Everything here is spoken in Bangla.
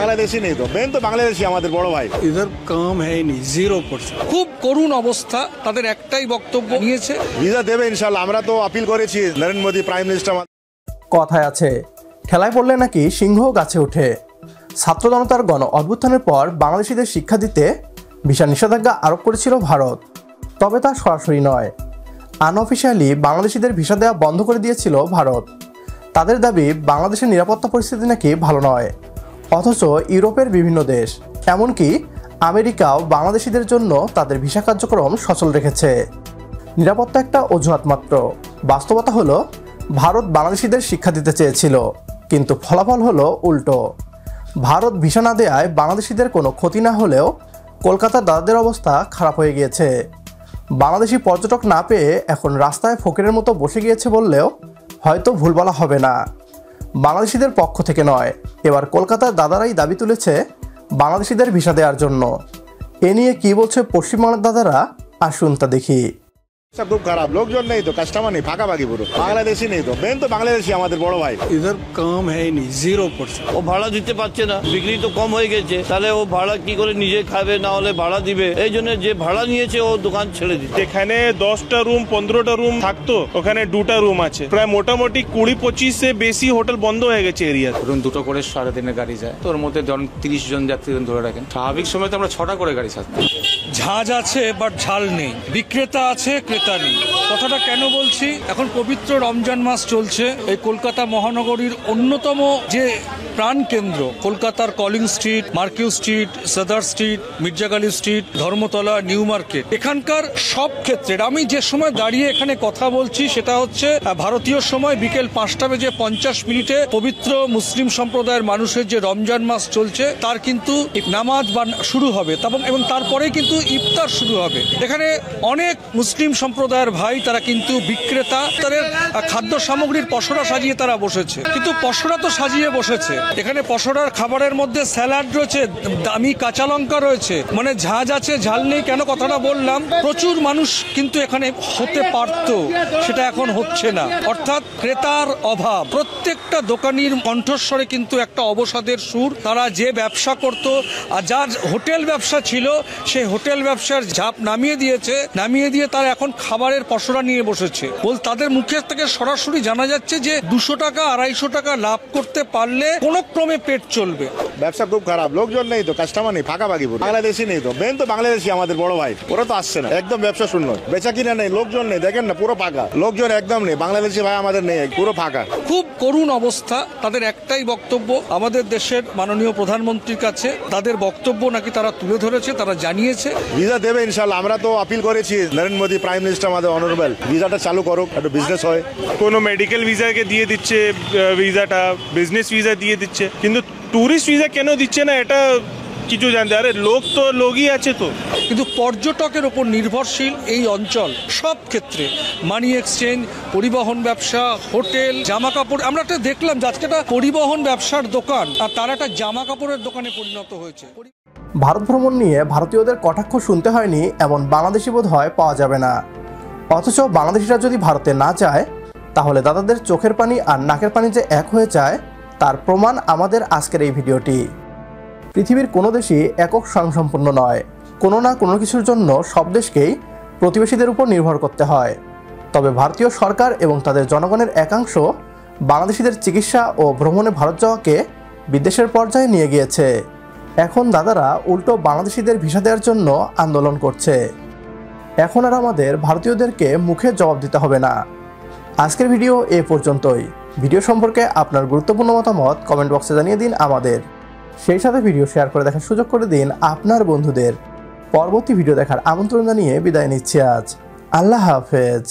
बांग्लादेशी नहीं तो मेन तो बांग्लादेशी हमारे बड़ भाई इधर काम है ही नहीं 0%। খুব করুণ অবস্থা, তাদের একটাই বক্তব্য নিয়েছে ভিসা দেবে ইনশাআল্লাহ। আমরা তো আপিল করেছি নরেন্দ্র মোদী প্রাইম মিনিস্টার। কথায় আছে খেলায় পড়লে নাকি সিংহ গাছে ওঠে। ছাত্র জনতার গণ অভ্যুত্থানের পর বাংলাদেশিদের শিক্ষা দিতে ভিসা নিষেধাজ্ঞা আরোপ করেছিল ভারত, তবে তা সরাসরি নয়, আনঅফিশিয়ালি বাংলাদেশিদের ভিসা দেওয়া বন্ধ করে দিয়েছিল ভারত। তাদের দাবি বাংলাদেশের নিরাপত্তা পরিস্থিতি নাকি ভালো নয়, অথচ ইউরোপের বিভিন্ন দেশ এমনকি আমেরিকাও বাংলাদেশিদের জন্য তাদের ভিসা কার্যক্রম সচল রেখেছে। নিরাপত্তা একটা অজুহাত মাত্র, বাস্তবতা হলো ভারত বাংলাদেশিদের শিক্ষা দিতে চেয়েছিল, কিন্তু ফলাফল হলো উল্টো। ভারত ভিসা না দেওয়ায় বাংলাদেশিদের কোনো ক্ষতি না হলেও কলকাতার দাদাদের অবস্থা খারাপ হয়ে গিয়েছে। বাংলাদেশি পর্যটক না পেয়ে এখন রাস্তায় ফকিরের মতো বসে গিয়েছে বললেও হয়তো ভুল বলা হবে না। বাংলাদেশিদের পক্ষ থেকে নয়, এবার কলকাতার দাদারাই দাবি তুলেছে বাংলাদেশিদের ভিসা দেওয়ার জন্য। এ নিয়ে কী বলছে পশ্চিমবঙ্গের দাদারা, আসুন তা দেখি। सब खूब खराब, लोकजन नहीं तो कस्टमर नहीं, फाका बाकी पूरा बांग्लादेशी नहीं तो मेन तो बांग्लादेशी हमारे बड़ भाई इधर काम है ही नहीं 0%। ও ভাড়া দিতে পারছে না, বিক্রি তো কম হয়ে গেছে, তাহলে ও ভাড়া কি করে নিজে খাবে, না হলে ভাড়া দিবে, এই জন্য যে ভাড়া নিয়েছে ও দোকান ছেড়ে দিচ্ছে। যেখানে 10টা রুম 15টা রুম থাকতো ওখানে 2টা রুম আছে। প্রায় মোটামুটি 20-25 বেশি হোটেল বন্ধ হয়ে গেছে এরিয়া। ধরুন 2টো করে সারাদিনের গাড়ি যায়, তোর মধ্যে ধরুন 30 জন যাত্রী ধরে রাখেন। স্বাভাবিক সময় তো আমরা 6টা করে গাড়ি ছাড়তাম। ঝাঁজ আছে বাট ঝাল নেই, বিক্রেতা আছে ক্রেতা নেই। কথাটা কেন বলছি, এখন পবিত্র রমজান মাস চলছে, এই কলকাতা মহানগরীর অন্যতম যে প্রাণকেন্দ্র কলকাতার Collin street, Marquis street, Sudder street, Mirza Ghalib street, Dharmatala, new market, এখানকার সব ক্ষেত্রে আমি যে সময় দাঁড়িয়ে এখানে কথা বলছি সেটা হচ্ছে ভারতীয় সময় বিকেল 5:50 পবিত্র মুসলিম সম্প্রদায়ের মানুষের যে রমজান মাস চলছে তার কিন্তু নামাজ শুরু হবে এবং তারপরেই কিন্তু ইফতার শুরু হবে। এখানে অনেক মুসলিম সম্প্রদায়ের ভাই তারা কিন্তু বিক্রেতা, তাদের খাদ্য সামগ্রীর পসরা সাজিয়ে তারা বসেছে, কিন্তু পসরা তো সাজিয়ে বসেছে, এখানে পসরার খাবারের মধ্যে স্যালাড রয়েছে, দামি কাঁচা লঙ্কা রয়েছে, মানে ঝাঁজ আছে ঝাল নেই। কেন কথাটা বললাম, প্রচুর মানুষ কিন্তু এখানে হতে পারত, সেটা এখন হচ্ছে না, অর্থাৎ ক্রেতার অভাব। প্রত্যেকটা দোকানির কণ্ঠস্বরে কিন্তু একটা অবসাদের সুর। তারা যে ব্যবসা করত আর যার হোটেল ব্যবসা ছিল সেই হোটেল ব্যবসার ঝাপ নামিয়ে দিয়ে তারা এখন খাবারের পসরা নিয়ে বসেছে। তাদের মুখের থেকে সরাসরি জানা যাচ্ছে যে 200 টাকা 250 টাকা লাভ করতে পারলে কোন ক্রমে পেট চলবে। ব্যবসা খুব খারাপ, লোকজন নেই তো কাস্টমার নেই, ফাঁকা বাকি পুরো বাংলাদেশি নেই তো মেন তো বাংলাদেশি আমাদের বড় ভাই, ওরা তো আসছে না, একদম ব্যবসা শূন্য, বেচা কিনা নেই, লোকজন নেই, দেখেন না পুরো ফাঁকা, লোকজন একদম নেই, বাংলাদেশি ভাই আমাদের নেই, পুরো ফাঁকা। খুব করুণ অবস্থা। তাদের একটাই বক্তব্য আমাদের দেশের মাননীয় প্রধানমন্ত্রীর কাছে, তাদের বক্তব্য নাকি তারা তুলে ধরেছে, তারা জানিয়েছে ভিসা দেবে ইনশাআল্লাহ। আমরা তো আপিল করেছি নরেন্দ্র মোদী প্রাইম মিনিস্টার আমাদের অনারেবল, ভিসাটা চালু করুক, একটু বিজনেস হয়। কোনো মেডিকেল ভিসাকে দিয়ে দিচ্ছে ভিসাটা, বিজনেস ভিসা দিয়ে দিচ্ছে, কিন্তু ট্যুরিস্ট ভিসা কেন দিচ্ছে না এটা কিছু জানতে। আরে লোক তো লোকই আছে তো, কিন্তু পর্যটকের ওপর নির্ভরশীল এই অঞ্চল সব ক্ষেত্রে, মানি এক্সচেঞ্জ, পরিবহন ব্যবসা, হোটেল, জামা কাপড়। আমরা একটা দেখলাম যে আজকে একটা পরিবহন ব্যবসার দোকান আর তারা একটা জামা কাপড়ের দোকানে পরিণত হয়েছে। ভারত ভ্রমণ নিয়ে ভারতীয়দের কটাক্ষ শুনতে হয়নি এমন বাংলাদেশি বোধ হয় পাওয়া যাবে না, অথচ বাংলাদেশিরা যদি ভারতে না যায় তাহলে দাদাদের চোখের পানি আর নাকের পানি যে এক হয়ে যায় তার প্রমাণ আমাদের আজকের এই ভিডিওটি। পৃথিবীর কোনো দেশই একক স্বয়ংসম্পূর্ণ নয়, কোনো না কোনো কিছুর জন্য সব দেশকেই প্রতিবেশীদের উপর নির্ভর করতে হয়। তবে ভারতীয় সরকার এবং তাদের জনগণের একাংশ বাংলাদেশিদের চিকিৎসা ও ভ্রমণে ভারত যাওয়াকে বিদেশের পর্যায়ে নিয়ে গিয়েছে। এখন দাদারা উল্টো বাংলাদেশিদের ভিসা দেওয়ার জন্য আন্দোলন করছে। এখন আর আমাদের ভারতীয়দেরকে মুখে জবাব দিতে হবে না। আজকের ভিডিও এ পর্যন্তই। ভিডিও সম্পর্কে আপনার গুরুত্বপূর্ণ মতামত কমেন্ট বক্সে জানিয়ে দিন আমাদের, সেই সাথে ভিডিও শেয়ার করে দেখার সুযোগ করে দিন আপনার বন্ধুদের। পরবর্তী ভিডিও দেখার আমন্ত্রণ জানিয়ে বিদায় নিচ্ছি আজ। আল্লাহ হাফেজ।